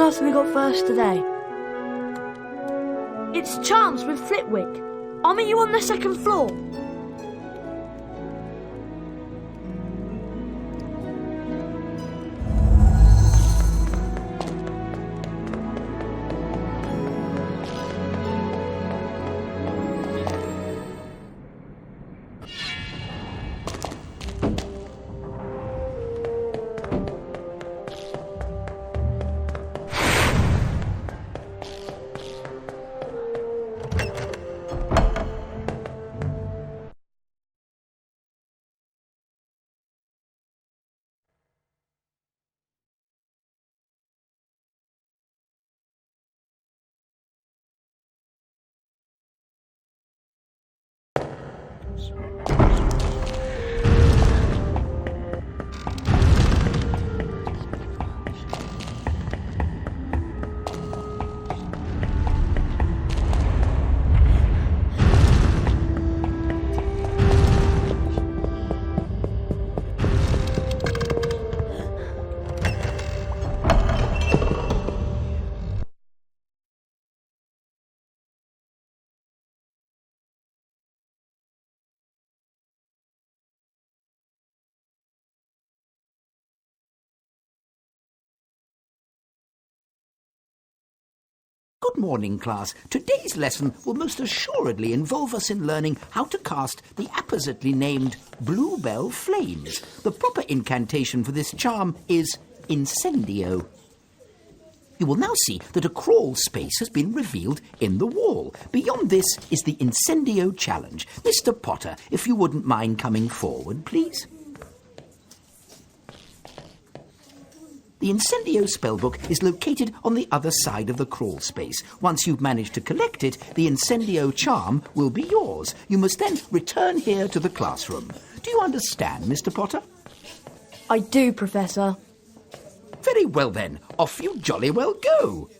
person who got first today? It's Charms with Flitwick. I'll meet you on the second floor. Good morning, class. Today's lesson will most assuredly involve us in learning how to cast the appositely named Bluebell Flames. The proper incantation for this charm is Incendio. You will now see that a crawl space has been revealed in the wall. Beyond this is the Incendio challenge. Mr. Potter, if you wouldn't mind coming forward, please. The Incendio spellbook is located on the other side of the crawl space. Once you've managed to collect it, the Incendio charm will be yours. You must then return here to the classroom. Do you understand, Mr. Potter? I do, Professor. Very well then, off you jolly well go.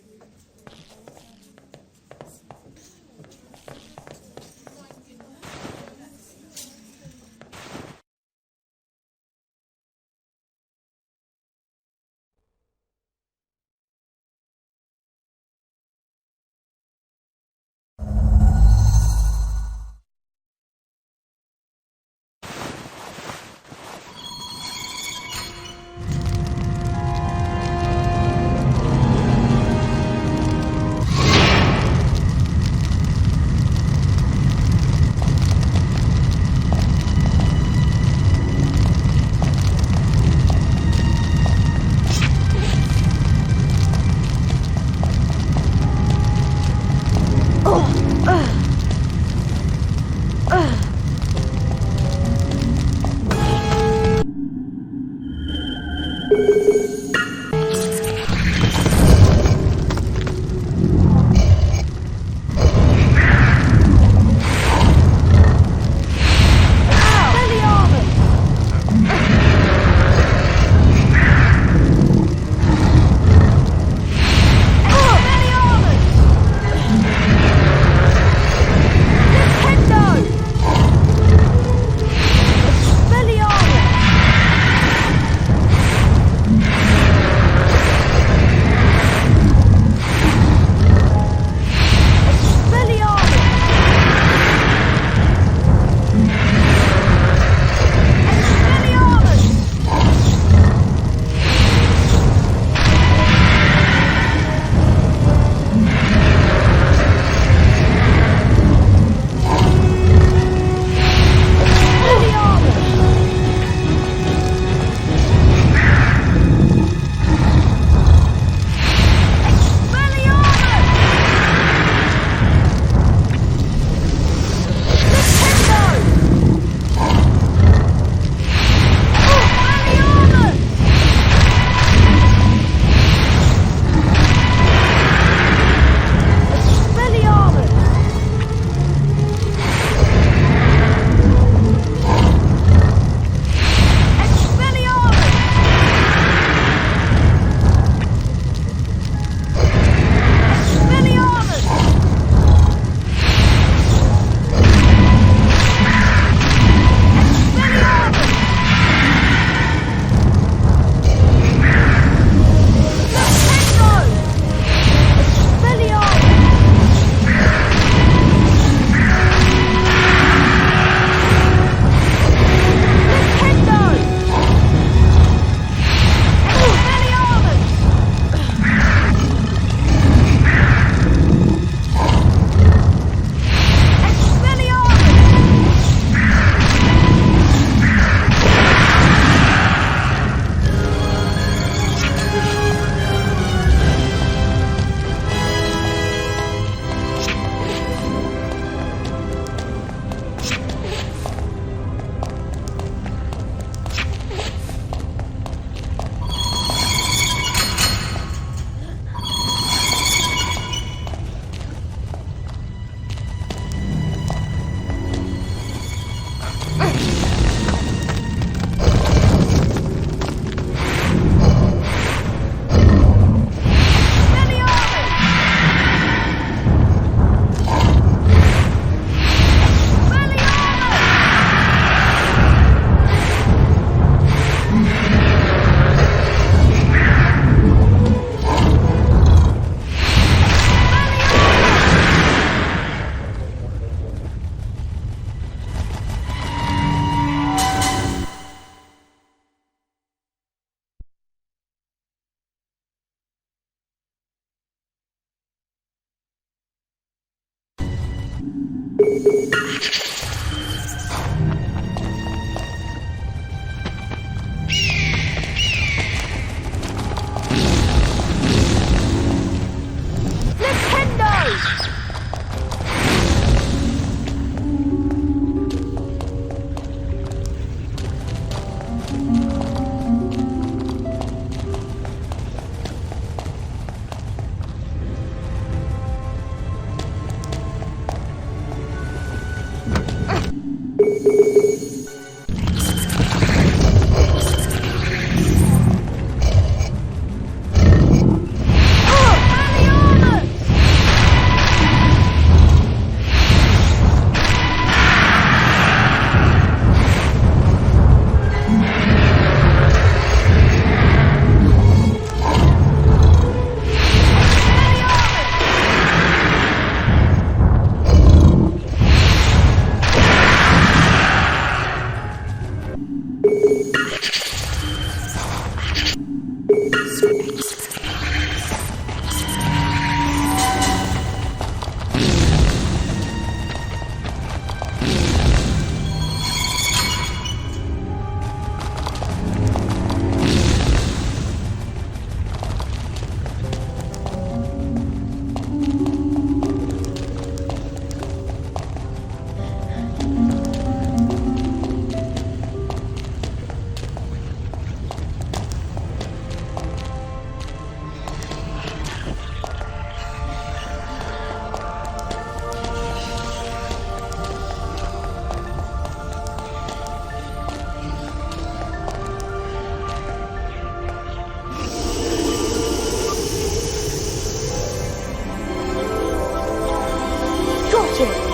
The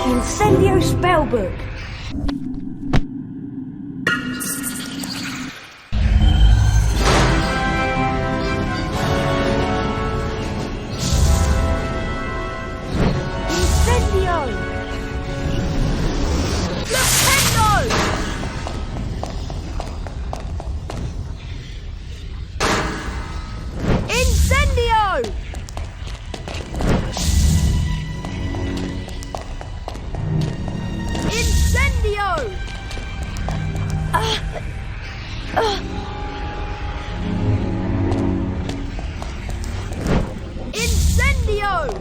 Incendio spellbook. Incendio! Nintendo! Incendio! Incendio! Incendio!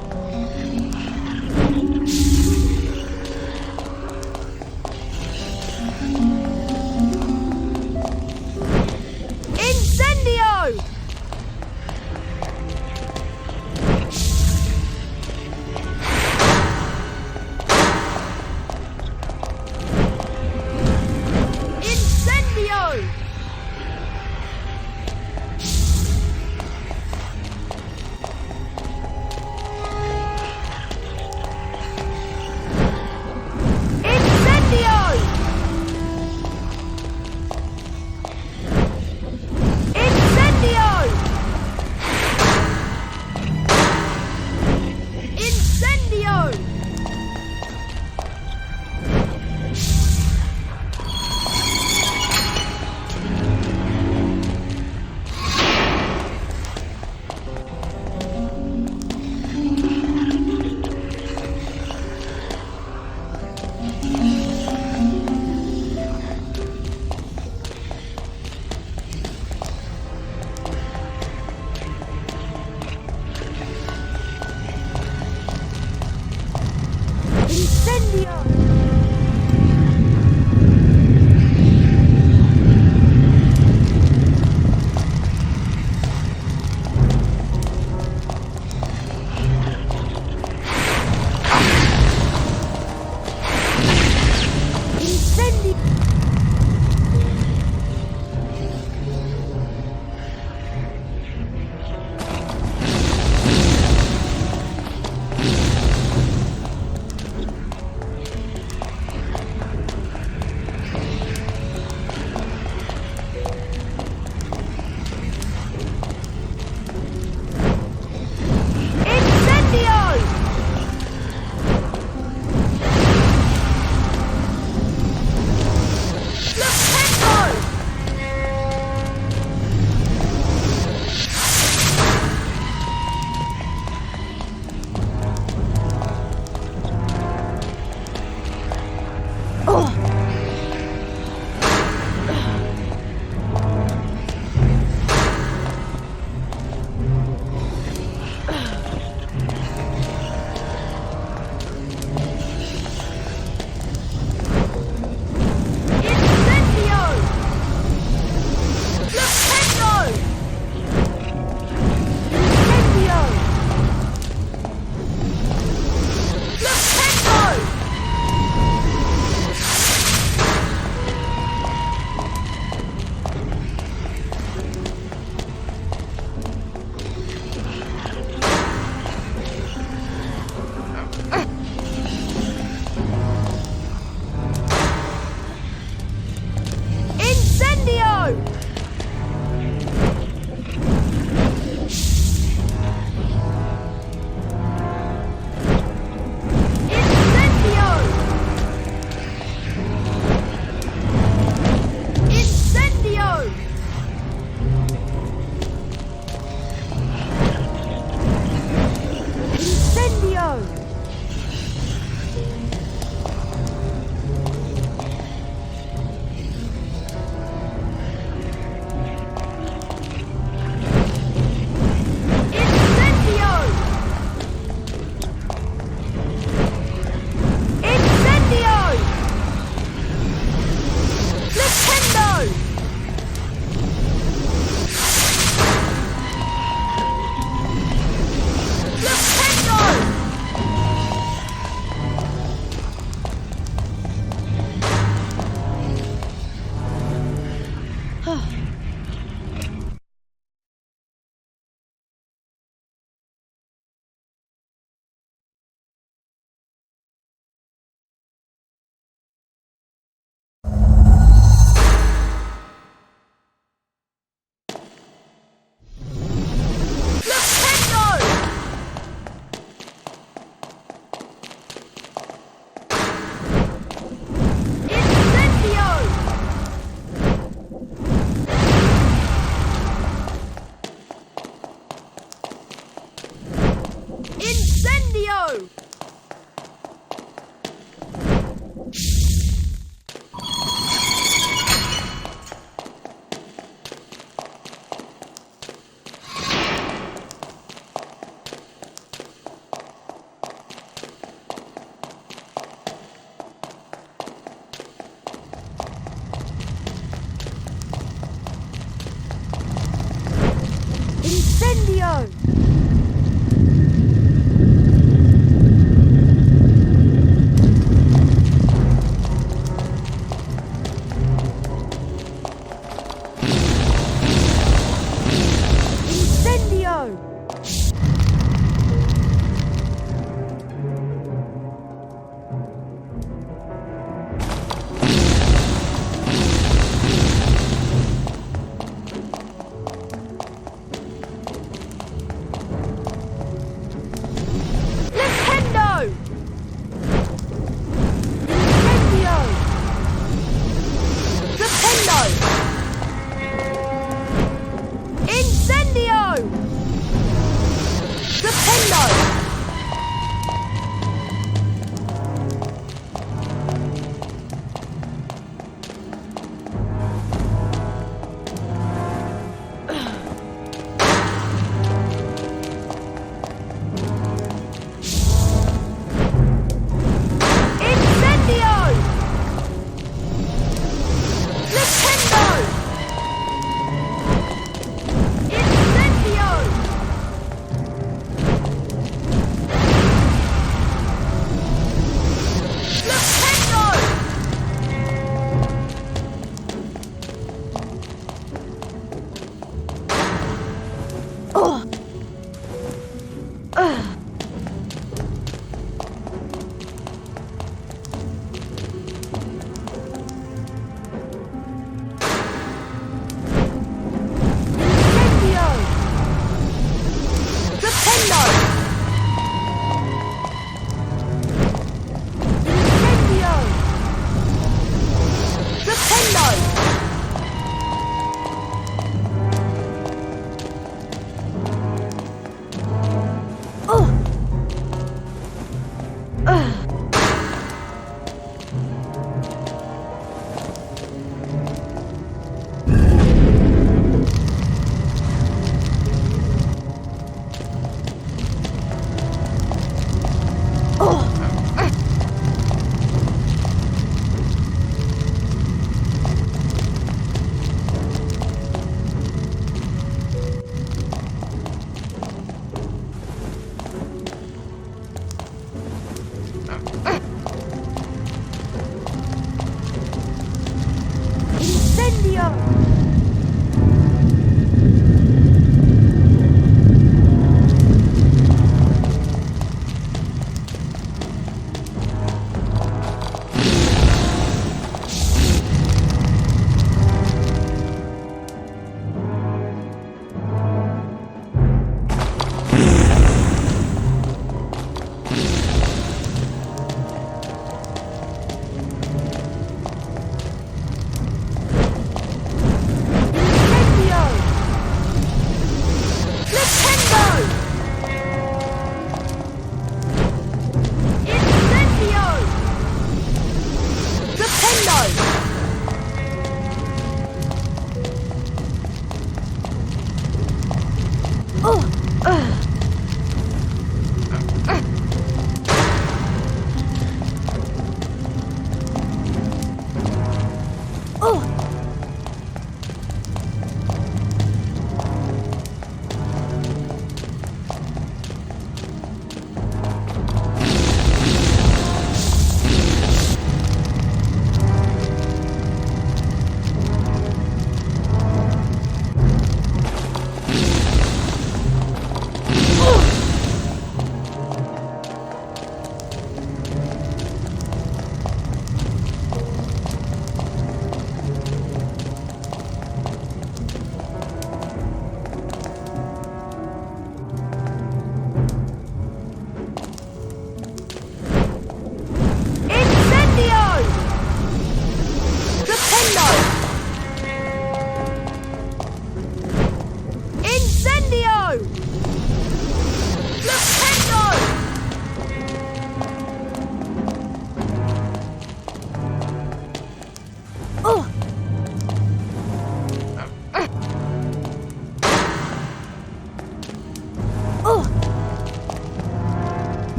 Incendio!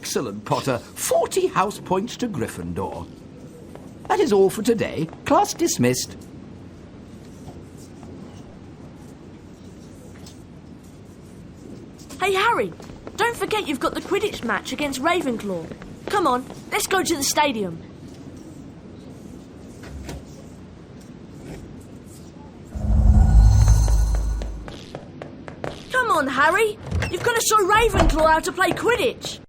Excellent, Potter. 40 house points to Gryffindor. That is all for today. Class dismissed. Hey, Harry, don't forget you've got the Quidditch match against Ravenclaw. Come on, let's go to the stadium. Come on, Harry. You've got to show Ravenclaw how to play Quidditch.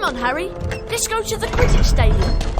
Come on, Harry. Let's go to the Quidditch stadium.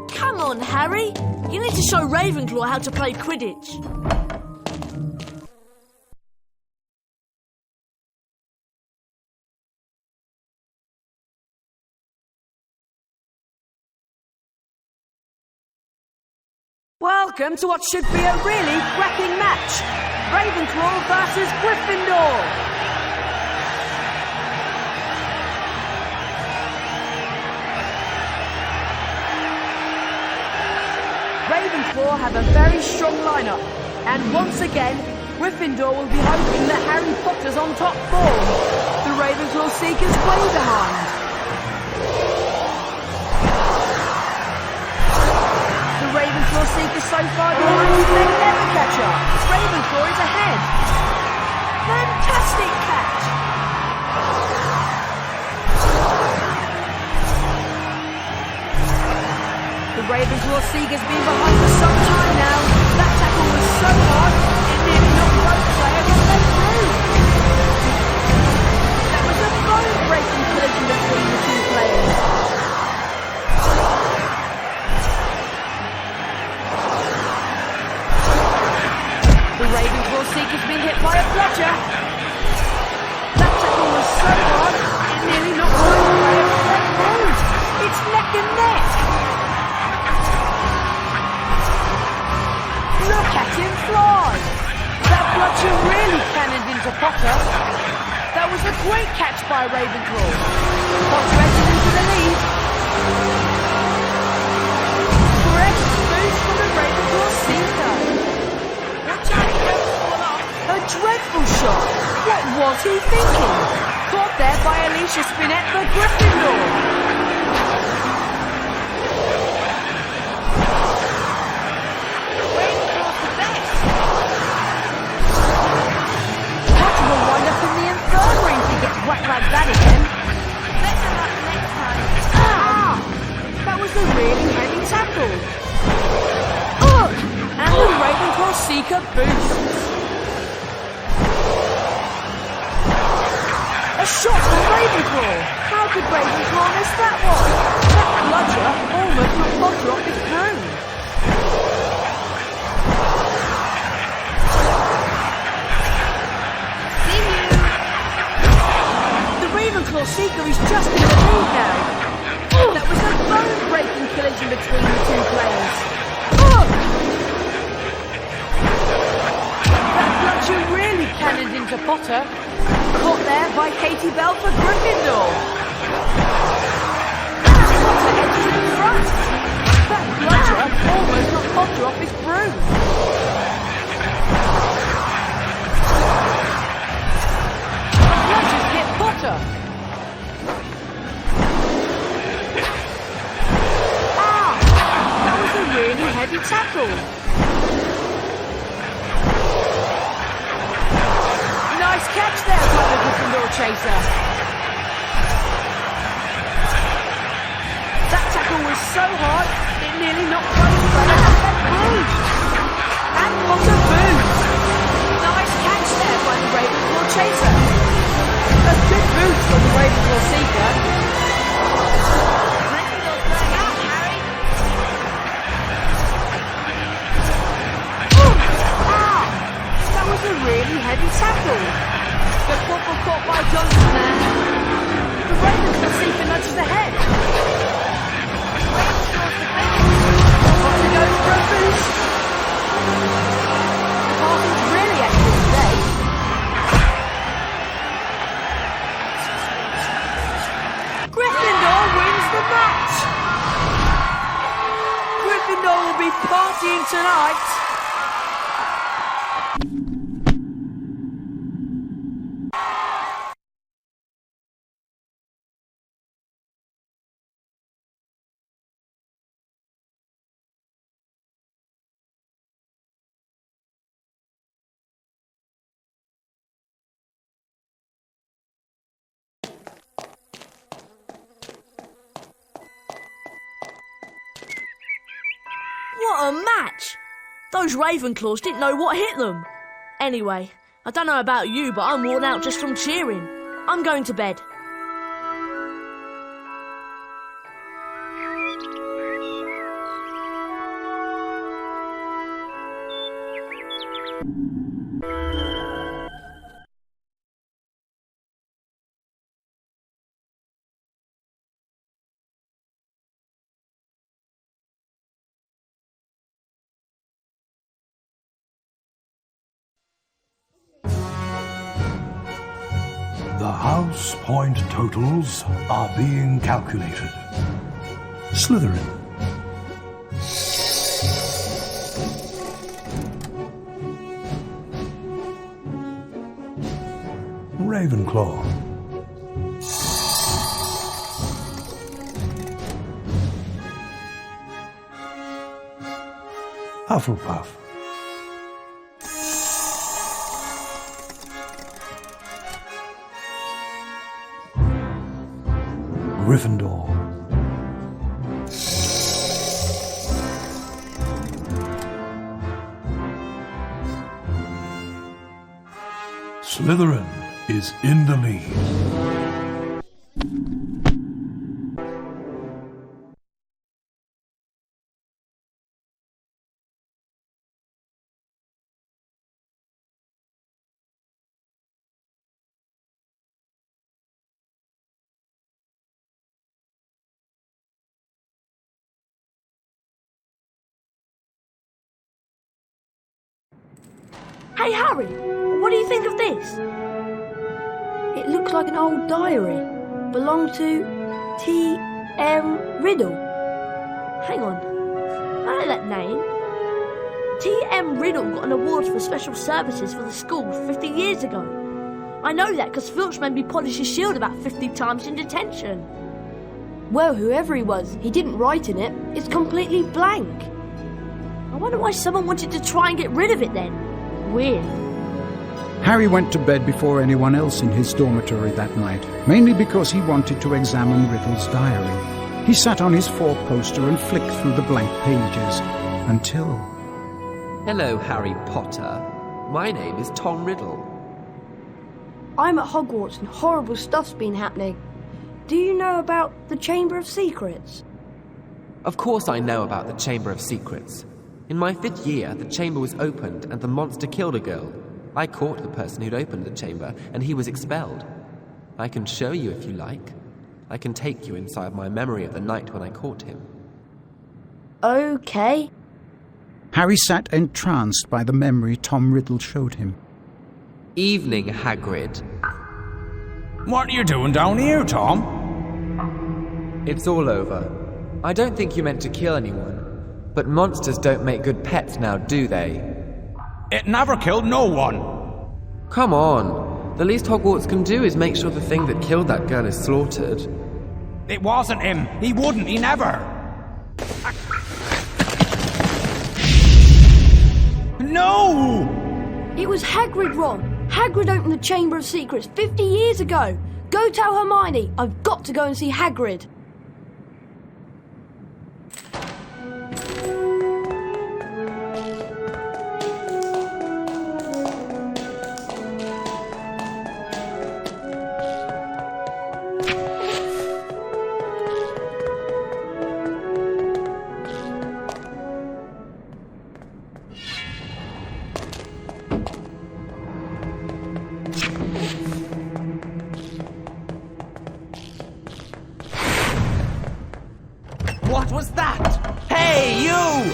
Come on, Harry. You need to show Ravenclaw how to play Quidditch. Welcome to what should be a really cracking match. Ravenclaw versus Gryffindor. Ravenclaw have a very strong lineup, and once again, Gryffindor will be hoping that Harry Potter's on top form. The Ravenclaw Seekers way behind. The Ravenclaw Seekers so far behind, they never catch up. Ravenclaw is ahead. Fantastic catch! The Ravenclaw Seekers been behind for some time now. That tackle was so hard, it nearly knocked both players off their through. That was a bone-breaking collision between the two players. The Ravenclaw Seekers been hit by a bludger. That tackle was so hard, it nearly knocked both players off their through. It's neck and neck. Look at him fly! That bludger really cannoned into Potter. That was a great catch by Ravenclaw. Potter edging into the lead. Fresh boost from the Ravenclaw Seeker. Watch out, he won't fall off. A dreadful shot. What was he thinking? Caught there by Alicia Spinett for Gryffindor. Whack like that again. Better luck next time. Ah! That was a really heavy tackle. And the Ravenclaw Seeker boosts. A shot from Ravenclaw. How could Ravenclaw miss that one? That bludger almost knocked Potter off his throne. Ravenclaw Seeker is just in the lead now. That was a bone-breaking collision between the two players. That bludger really cannoned into Potter. Caught there by Katie Bell for Gryffindor. Potter edges in front. That bludger almost knocked Potter off his broom. The bludger's hit Potter. Really heavy tackle. Nice catch there by the Gryffindor chaser. That tackle was so hard, it nearly knocked both players off their boots. And Potter boots. Nice catch there by the Ravenclaw chaser. A good boost from the Ravenclaw Seeker. Gryffindor will be partying tonight. What a match! Those Ravenclaws didn't know what hit them. Anyway, I don't know about you, but I'm worn out just from cheering. I'm going to bed. The house point totals are being calculated. Slytherin. Ravenclaw. Hufflepuff. Gryffindor. Slytherin is in the lead. Hey Harry, what do you think of this? It looks like an old diary. Belonged to T.M. Riddle. Hang on, I know that name. T.M. Riddle got an award for special services for the school 50 years ago. I know that because Filch made me polish his shield about 50 times in detention. Well, whoever he was, he didn't write in it. It's completely blank. I wonder why someone wanted to try and get rid of it then. Weird. Harry went to bed before anyone else in his dormitory that night, mainly because he wanted to examine Riddle's diary. He sat on his four-poster and flicked through the blank pages, until... Hello, Harry Potter. My name is Tom Riddle. I'm at Hogwarts and horrible stuff's been happening. Do you know about the Chamber of Secrets? Of course I know about the Chamber of Secrets. In my 5th year, the chamber was opened and the monster killed a girl. I caught the person who'd opened the chamber and he was expelled. I can show you if you like. I can take you inside my memory of the night when I caught him. Okay. Harry sat entranced by the memory Tom Riddle showed him. Evening, Hagrid. What are you doing down here, Tom? It's all over. I don't think you meant to kill anyone. But monsters don't make good pets now, do they? It never killed no one. Come on. The least Hogwarts can do is make sure the thing that killed that girl is slaughtered. It wasn't him. He wouldn't. He never. No! It was Hagrid, Ron. Hagrid opened the Chamber of Secrets 50 years ago. Go tell Hermione. I've got to go and see Hagrid. What was that? Hey, you!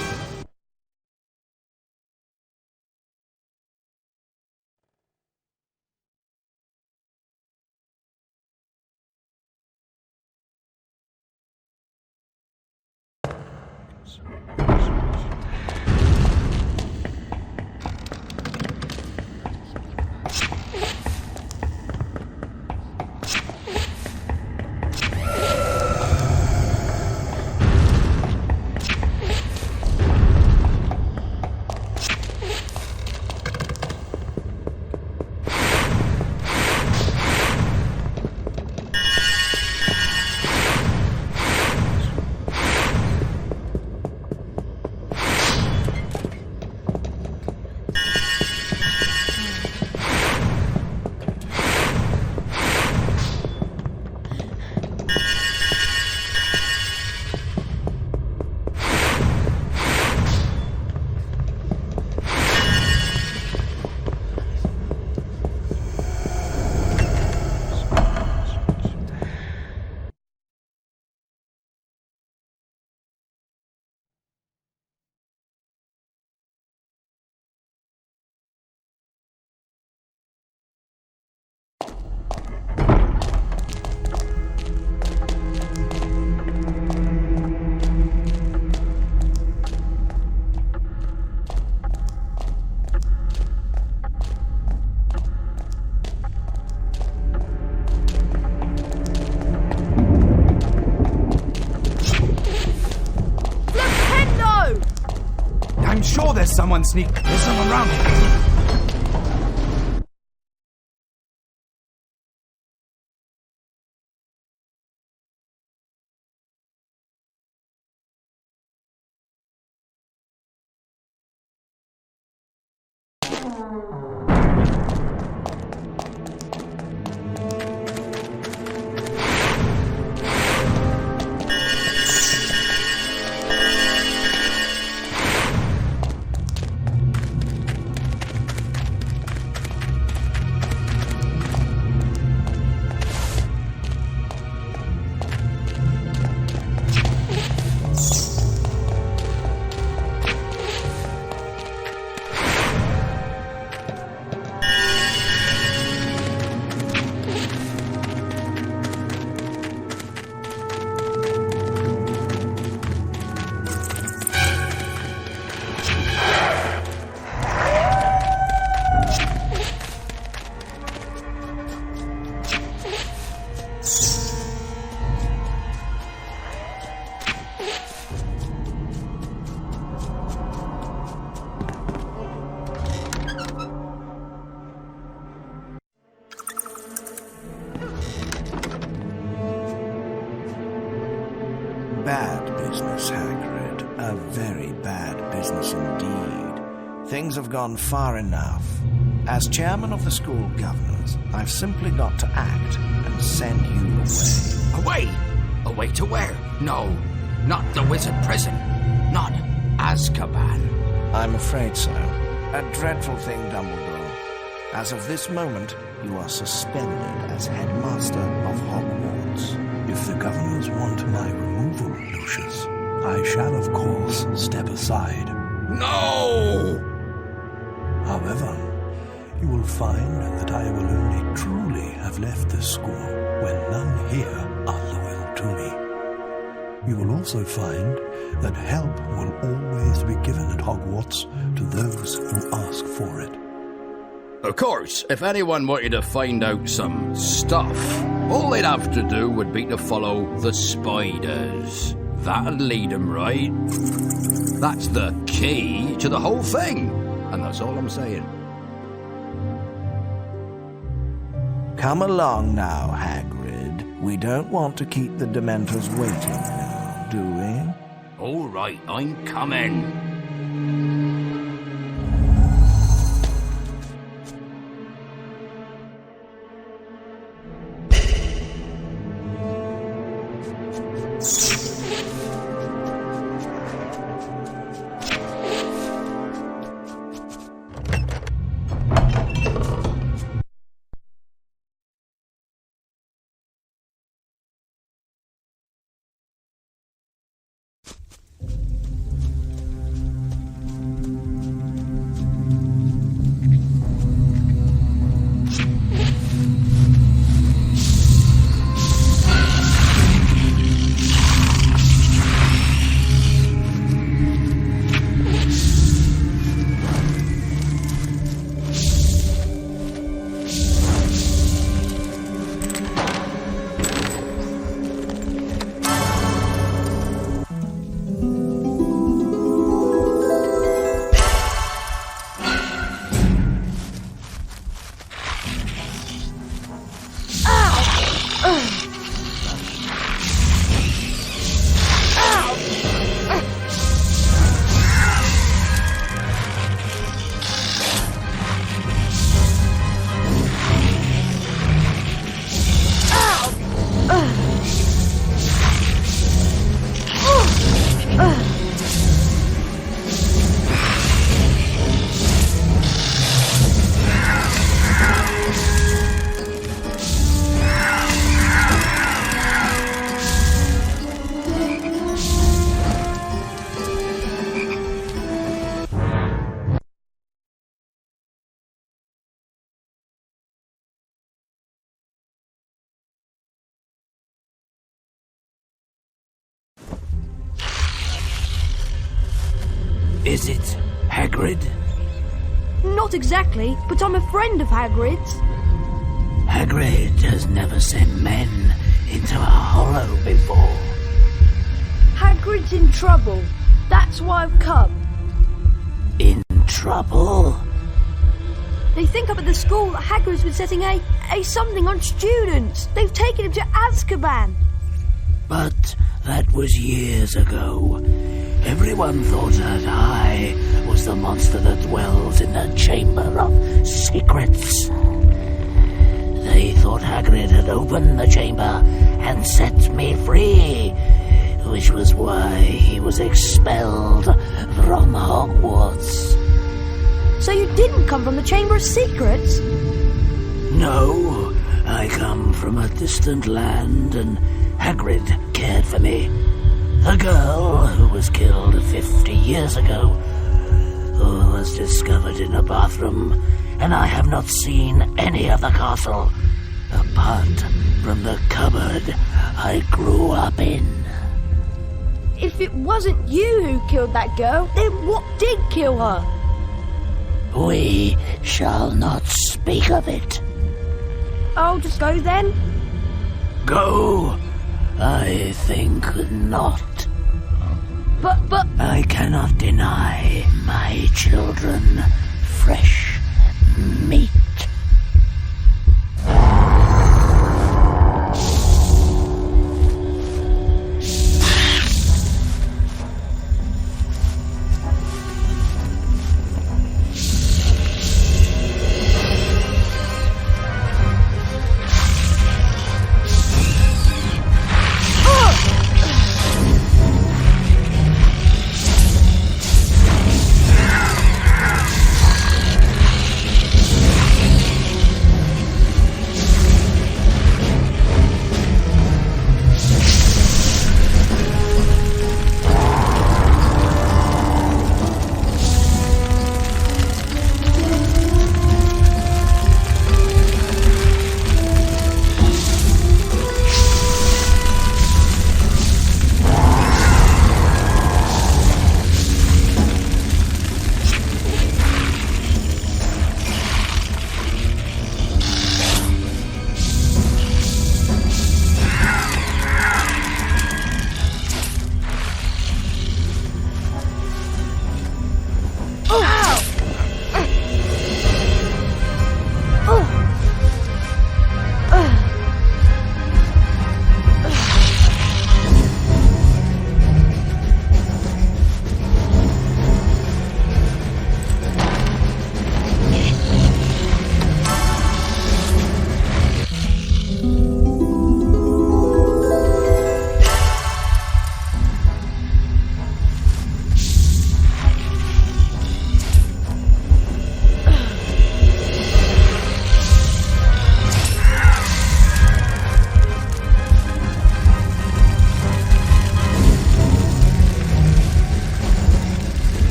Someone sneak. There's someone round here. Bad business, Hagrid. A very bad business indeed. Things have gone far enough. As chairman of the school governors, I've simply got to act and send you away. Away? Away to where? No, not the wizard prison. Not Azkaban. I'm afraid so. A dreadful thing, Dumbledore. As of this moment, you are suspended as headmaster of Hogwarts. If the governors want my removal, Lucius, I shall, of course, step aside. No! However, you will find that I will only truly have left this school when none here are loyal to me. You will also find that help will always be given at Hogwarts to those who ask for it. Of course, if anyone wanted to find out some stuff, all they'd have to do would be to follow the spiders. That'll lead them right. That's the key to the whole thing. And that's all I'm saying. Come along now, Hagrid. We don't want to keep the Dementors waiting now, do we? All right, I'm coming. Is it Hagrid? Not exactly, but I'm a friend of Hagrid's. Hagrid has never sent men into a hollow before. Hagrid's in trouble. That's why I've come. In in trouble? They think up at the school that Hagrid's been setting a something on students. They've taken him to Azkaban. But that was years ago. Everyone thought that I was the monster that dwells in the Chamber of Secrets. They thought Hagrid had opened the chamber and set me free, which was why he was expelled from Hogwarts. So you didn't come from the Chamber of Secrets? No, I come from a distant land, and Hagrid cared for me. The girl who was killed 50 years ago was discovered in a bathroom, and I have not seen any of the castle apart from the cupboard I grew up in. If it wasn't you who killed that girl, then what did kill her? We shall not speak of it. I'll just go then. Go? I think not. But... I cannot deny my children fresh meat.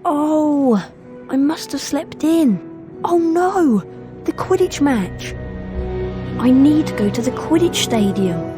Oh, I must have slept in. Oh no, the Quidditch match. I need to go to the Quidditch stadium.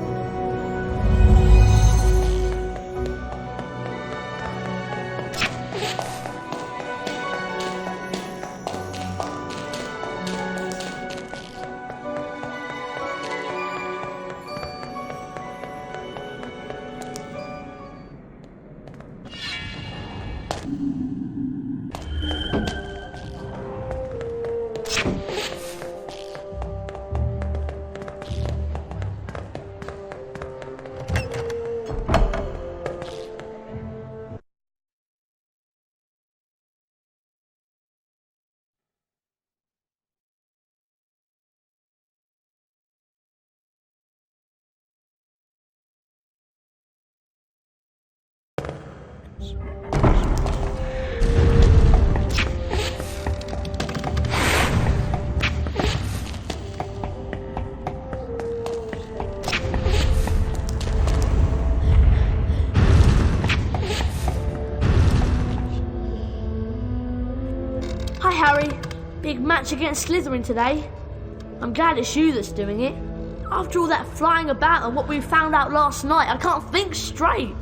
Hi, Harry. Big match against Slytherin today. I'm glad it's you that's doing it. After all that flying about and what we found out last night, I can't think straight.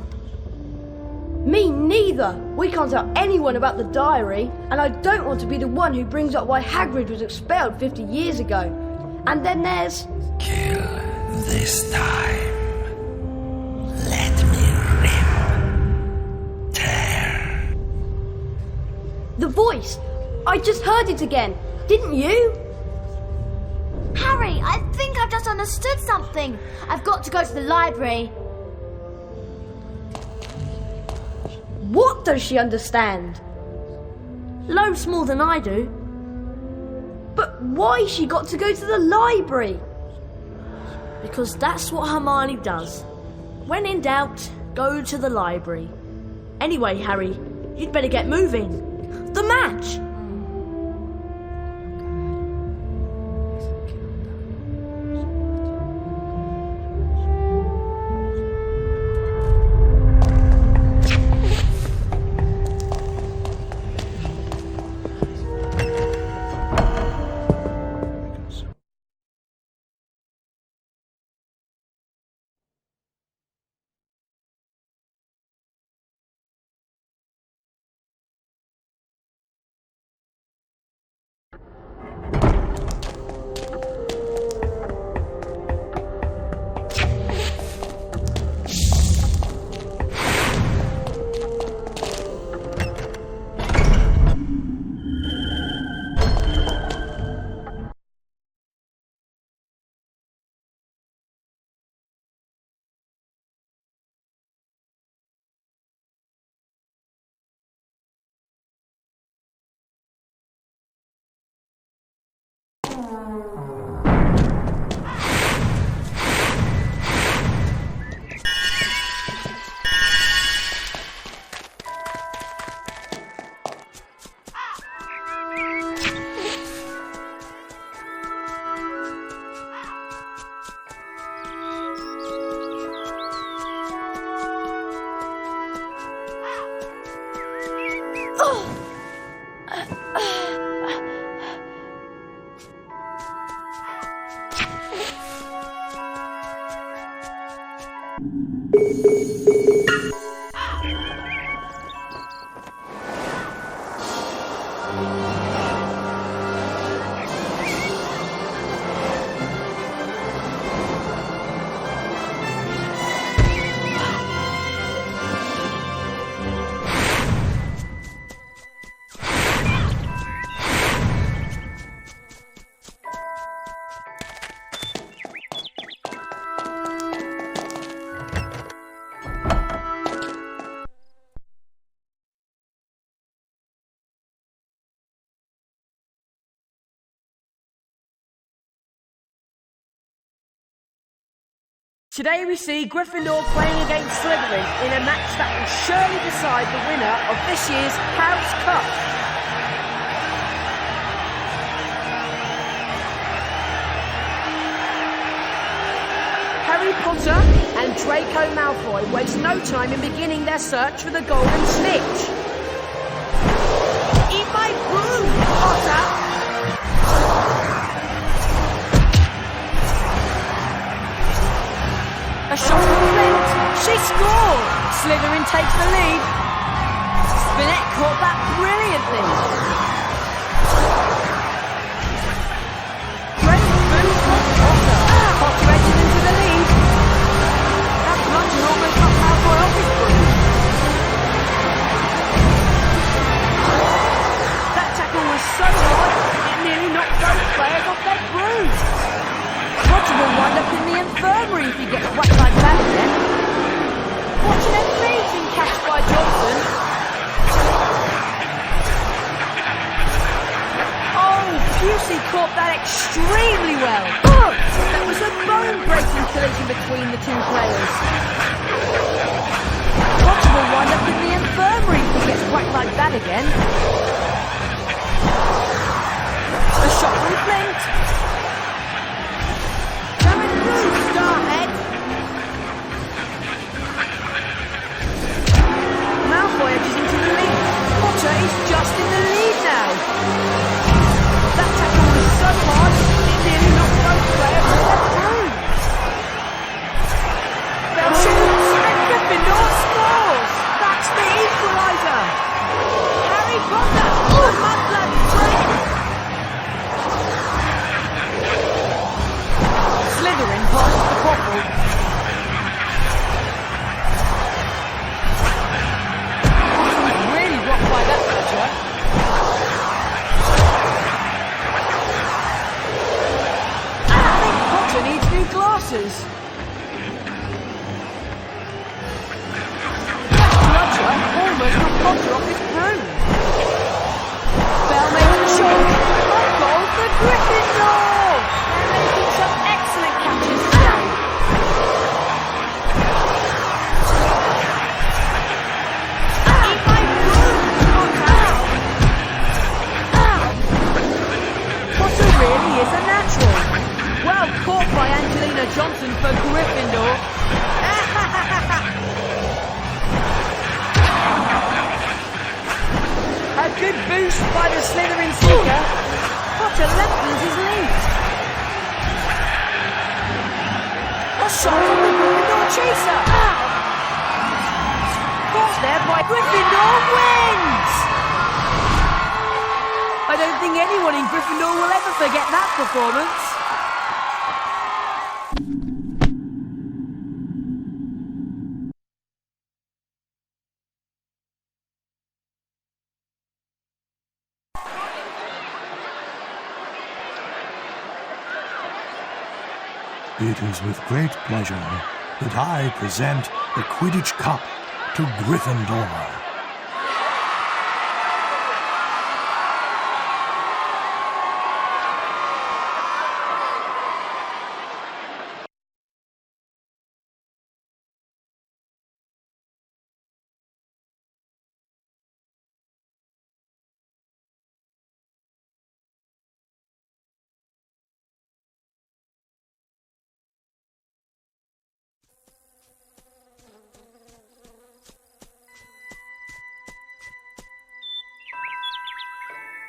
Me neither. We can't tell anyone about the diary, and I don't want to be the one who brings up why Hagrid was expelled 50 years ago. And then there's... Kill this time. Let me rip. Tear. the voice. I just heard it again. Didn't you? Harry, I think I've just understood something. I've got to go to the library. What does she understand? Loads more than I do. But why she got to go to the library? Because that's what Hermione does. When in doubt, go to the library. Anyway, Harry, you'd better get moving. The match! Today we see Gryffindor playing against Slytherin in a match that will surely decide the winner of this year's House Cup. Harry Potter and Draco Malfoy waste no time in beginning their search for the Golden Snitch. Eat my broom, Potter! A shot from Flint. She scored! Slytherin takes the lead. Spinette caught that brilliantly. Great move from Potter. Potter edges into the lead. That bludgeon almost knocked Malfoy off his broom. That tackle was so hard, it nearly knocked both players off their brooms. Potter will wind up in the infirmary if he gets whacked like that again. Watch an amazing catch by Johnson. Oh, Pusey caught that extremely well. Oh, that was a bone-breaking collision between the two players. Potter will wind up in the infirmary if he gets whacked like that again. A shot from Flint. Starhead. Malfoy edges into the lead. Potter is just in the lead now. That tackle was so hard, it nearly knocked both players off their brooms. They'll shoot and Gryffindor scores. That's the equaliser. Harry Potter, the mudblood trick. Slytherin passes the Quaffle. Really rocked by that pressure. I think Potter needs new glasses. That bludger almost knocked Potter off his broom. Bell makes the shot. A goal for Gryffindor! They're making some excellent catches today. Eat my broom, Potter! Potter really is a natural. Well caught by Angelina Johnson for Gryffindor. A good boost by the Slytherin seeker. Potter lengthens his lead. A shot from the Gryffindor chaser. Caught there by Gryffindor wins! I don't think anyone in Gryffindor will ever forget that performance. It is with great pleasure that I present the Quidditch Cup to Gryffindor.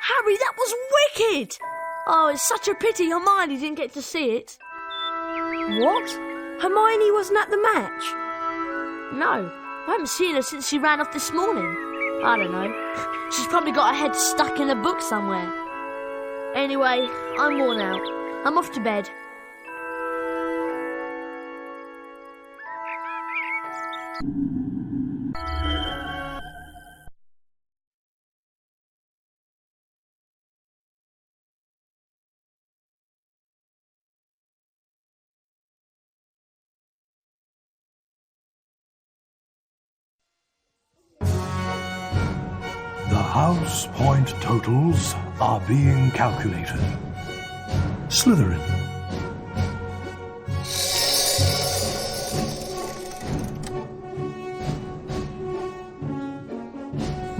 Harry, that was wicked! Oh, it's such a pity Hermione didn't get to see it. What? Hermione wasn't at the match? No, I haven't seen her since she ran off this morning. I don't know. She's probably got her head stuck in a book somewhere. Anyway, I'm worn out. I'm off to bed. The house point totals are being calculated. Slytherin.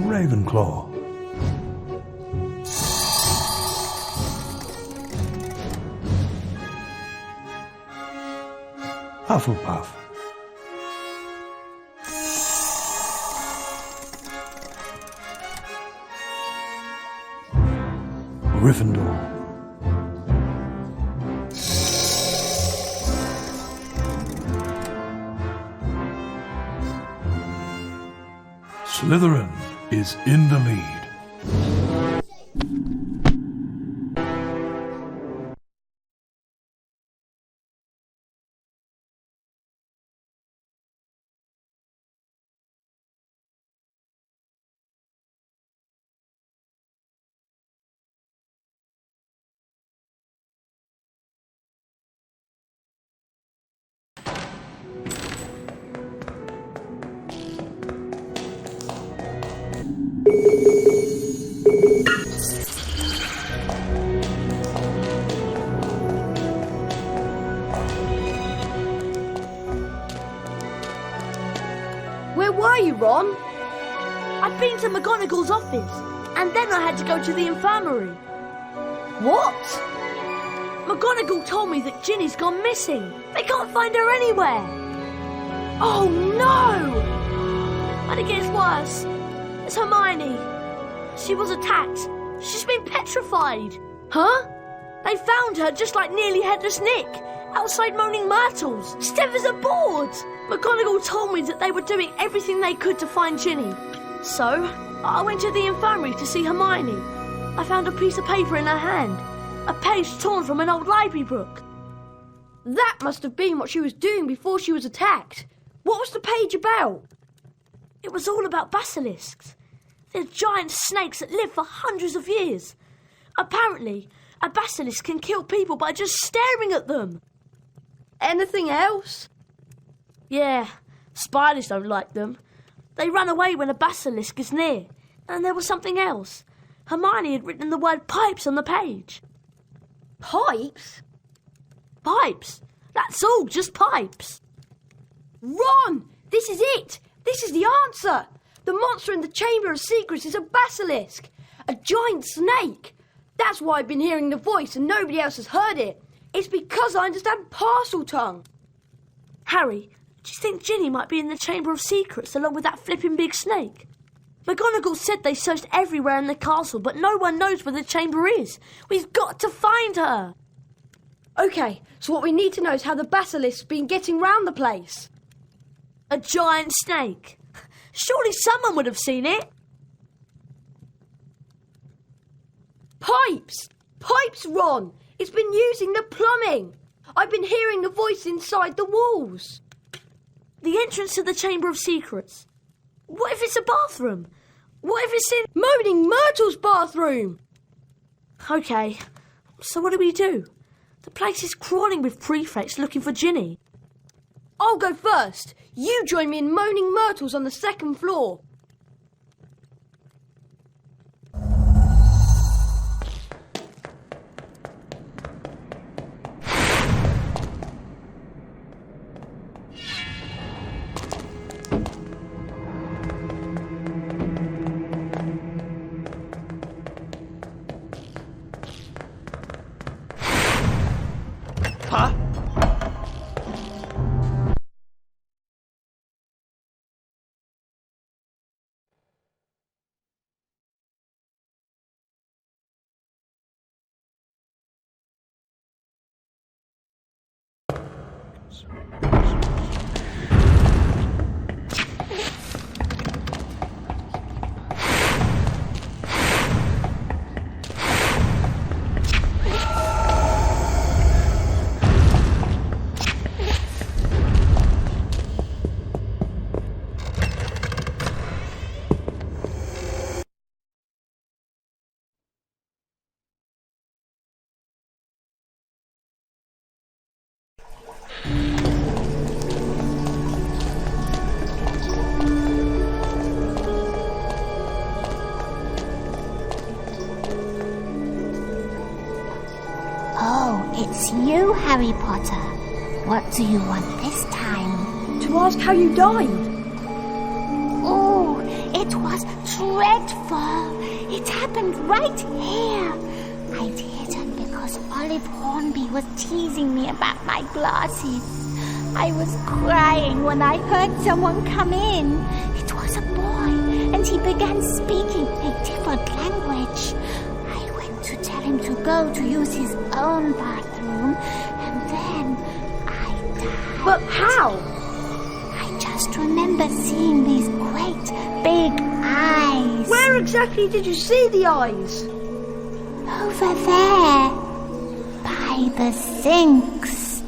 Ravenclaw. Hufflepuff. Gryffindor. Slytherin is in the lead. Where were you, Ron? I'd been to McGonagall's office, and then I had to go to the infirmary. What? McGonagall told me that Ginny's gone missing. They can't find her anywhere. Oh no! And it gets worse. It's Hermione. She was attacked. She's been petrified. Huh? They found her just like Nearly Headless Nick, outside Moaning Myrtles, stiff as a board. McGonagall told me that they were doing everything they could to find Ginny. So, I went to the infirmary to see Hermione. I found a piece of paper in her hand, a page torn from an old library book. That must have been what she was doing before she was attacked. What was the page about? It was all about basilisks. They're giant snakes that live for hundreds of years. Apparently, a basilisk can kill people by just staring at them. Anything else? Yeah, spiders don't like them. They run away when a basilisk is near. And there was something else. Hermione had written the word pipes on the page. Pipes? Pipes. That's all, just pipes. Ron! This is it! This is the answer! The monster in the Chamber of Secrets is a basilisk! A giant snake! That's why I've been hearing the voice and nobody else has heard it. It's because I understand parcel tongue. Harry, do you think Ginny might be in the Chamber of Secrets along with that flipping big snake? McGonagall said they searched everywhere in the castle, but no one knows where the chamber is. We've got to find her. OK, so what we need to know is how the basilisk's been getting round the place. A giant snake. Surely someone would have seen it. Pipes! Pipes, Ron! It's been using the plumbing. I've been hearing the voice inside the walls. The entrance to the Chamber of Secrets. What if it's a bathroom? What if it's in Moaning Myrtle's bathroom? OK, so what do we do? The place is crawling with prefects looking for Ginny. I'll go first. You join me in Moaning Myrtle's on the second floor. It's you, Harry Potter. What do you want this time? To ask how you died. Oh, it was dreadful. It happened right here. I'd hidden because Olive Hornby was teasing me about my glasses. I was crying when I heard someone come in. It was a boy, and he began speaking a different language. I went to tell him to go to use his own bathroom, and then I died. But how? I just remember seeing these great big eyes. Where exactly did you see the eyes? Over there, by the sinks.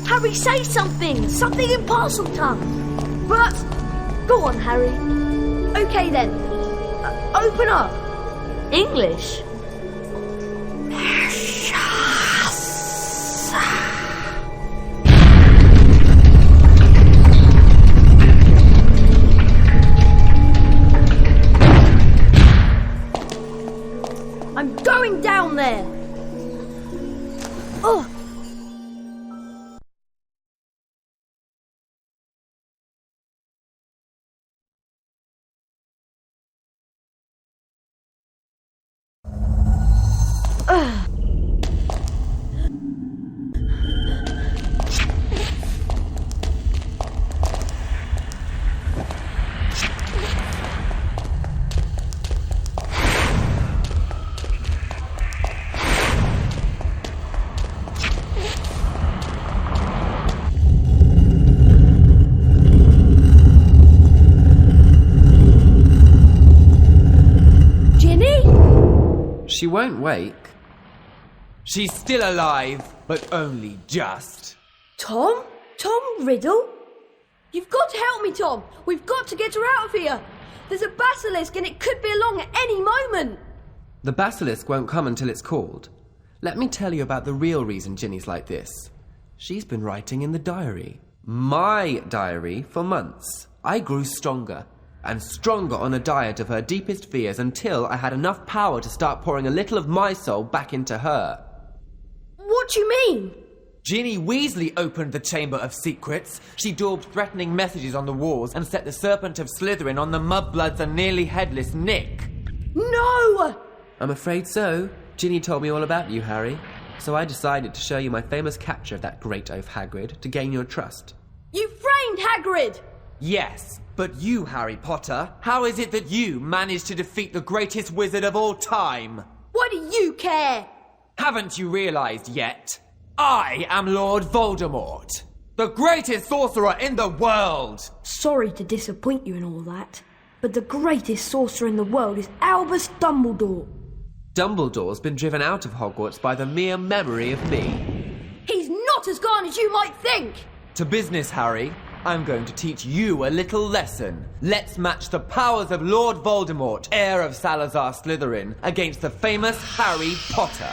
Harry, say something! Something in Parseltongue! But... Go on, Harry. Okay then. Open up. English? I'm going down there. Oh. She won't wake. She's still alive, but only just. Tom? Tom Riddle? You've got to help me, Tom. We've got to get her out of here. There's a basilisk and it could be along at any moment. The basilisk won't come until it's called. Let me tell you about the real reason Ginny's like this. She's been writing in the diary. My diary for months. I grew stronger. And stronger on a diet of her deepest fears until I had enough power to start pouring a little of my soul back into her. What do you mean? Ginny Weasley opened the Chamber of Secrets. She daubed threatening messages on the walls and set the Serpent of Slytherin on the mudbloods and nearly headless Nick. No! I'm afraid so. Ginny told me all about you, Harry. So I decided to show you my famous capture of that great oaf Hagrid to gain your trust. You framed Hagrid! Yes. But you, Harry Potter, how is it that you managed to defeat the greatest wizard of all time? Why do you care? Haven't you realised yet? I am Lord Voldemort, the greatest sorcerer in the world! Sorry to disappoint you in all that, but the greatest sorcerer in the world is Albus Dumbledore. Dumbledore's been driven out of Hogwarts by the mere memory of me. He's not as gone as you might think! To business, Harry. I'm going to teach you a little lesson. Let's match the powers of Lord Voldemort, heir of Salazar Slytherin, against the famous Harry Potter.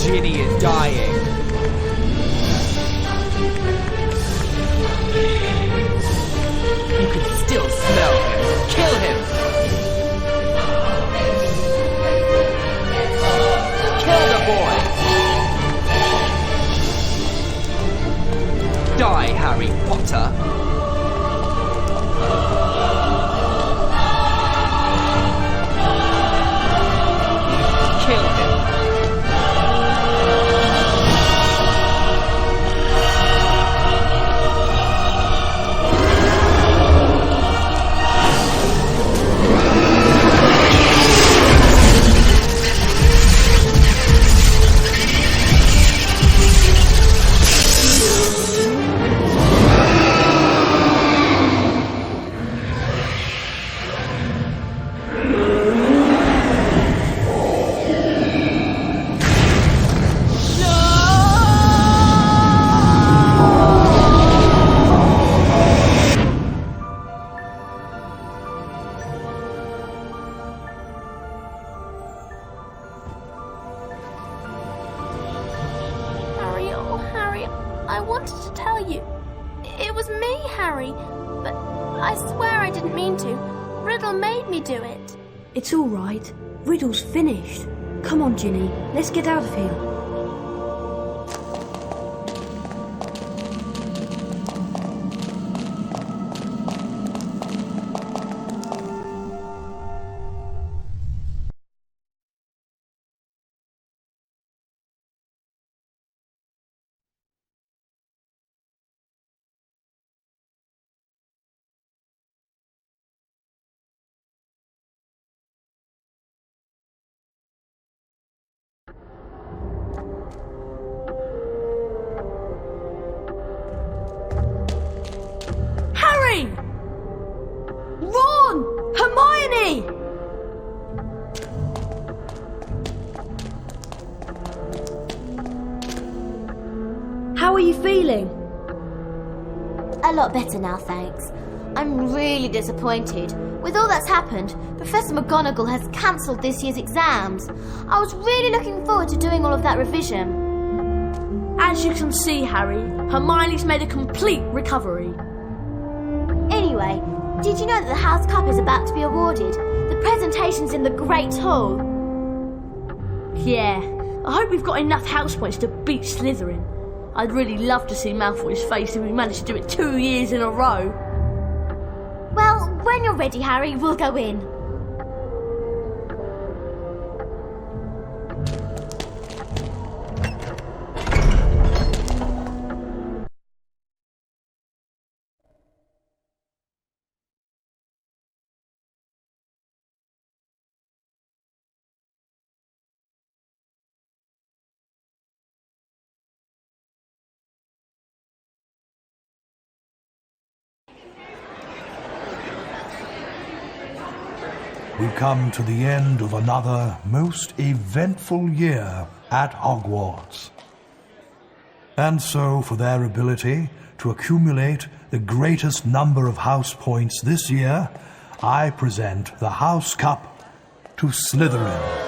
Ginny is dying. You can still smell him. Kill him! Kill the boy! Die, Harry Potter! Kill him! I wanted to tell you. It was me, Harry. But I swear I didn't mean to. Riddle made me do it. It's all right. Riddle's finished. Come on, Ginny. Let's get out of here. Ron! Hermione! How are you feeling? A lot better now, thanks. I'm really disappointed. With all that's happened, Professor McGonagall has cancelled this year's exams. I was really looking forward to doing all of that revision. As you can see, Harry, Hermione's made a complete recovery. Anyway, did you know that the House Cup is about to be awarded? The presentation's in the Great Hall. Yeah, I hope we've got enough house points to beat Slytherin. I'd really love to see Malfoy's face if we managed to do it 2 years in a row. Well, when you're ready, Harry, we'll go in. We come to the end of another most eventful year at Hogwarts. And so, for their ability to accumulate the greatest number of house points this year, I present the House Cup to Slytherin.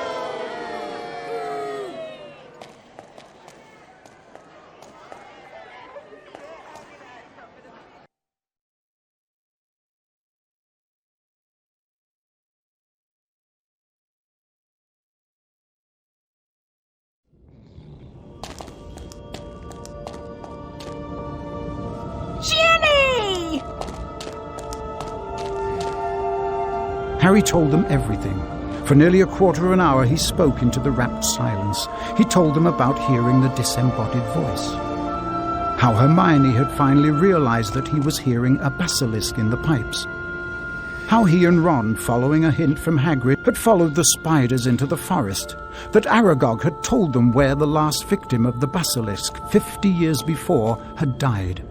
Harry told them everything. For nearly a quarter of an hour he spoke into the rapt silence. He told them about hearing the disembodied voice. How Hermione had finally realized that he was hearing a basilisk in the pipes. How he and Ron, following a hint from Hagrid, had followed the spiders into the forest. That Aragog had told them where the last victim of the basilisk, 50 years before, had died.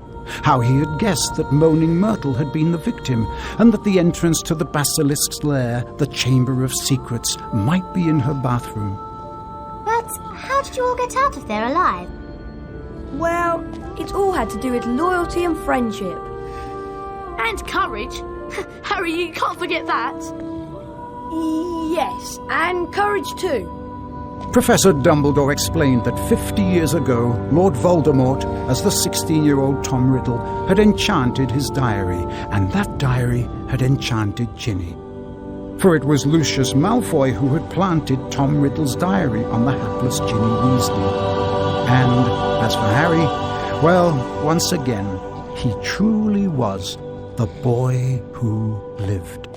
How he had guessed that Moaning Myrtle had been the victim, and that the entrance to the basilisk's lair, the Chamber of Secrets, might be in her bathroom. But how did you all get out of there alive? Well, it all had to do with loyalty and friendship. And courage. Harry, you can't forget that. Yes, and courage too. Professor Dumbledore explained that 50 years ago, Lord Voldemort, as the 16-year-old Tom Riddle, had enchanted his diary, and that diary had enchanted Ginny. For it was Lucius Malfoy who had planted Tom Riddle's diary on the hapless Ginny Weasley. And as for Harry, well, once again, he truly was the boy who lived.